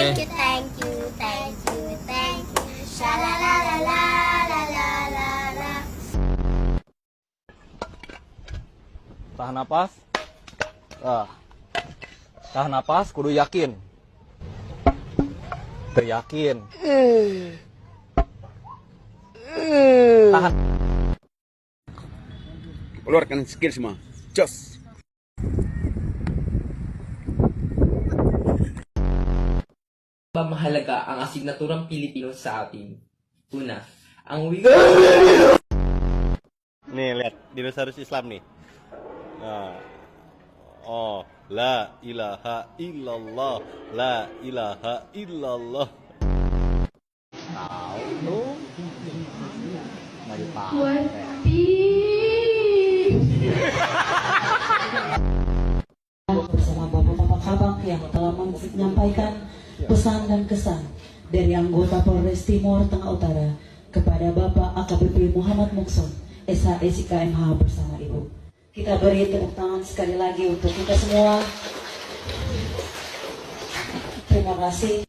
Thank you, thank you, thank you, thank you. Sha-la-la-la-la-la-la-la-la. Tahan napas. Tahan napas, kudu yakin. Teryakin. Tahan. Keluarkan skill semua. Jos. Mahalaga ang asignaturang Pilipino sa atin. Una, ang wika. Nih lihat dinosaurus Islam nih. Nah. Oh, la ilaha illallah, la ilaha illallah. Tahu tuh. Nggak ditahu. Bersama Bapak-Bapak Kabak yang telah menyampaikan pesan dan kesan dari anggota Polres Timur Tengah Utara kepada Bapak AKBP Muhammad Mukson, SHSIKMH bersama Ibu. Kita beri tepuk tangan sekali lagi untuk kita semua. Terima kasih.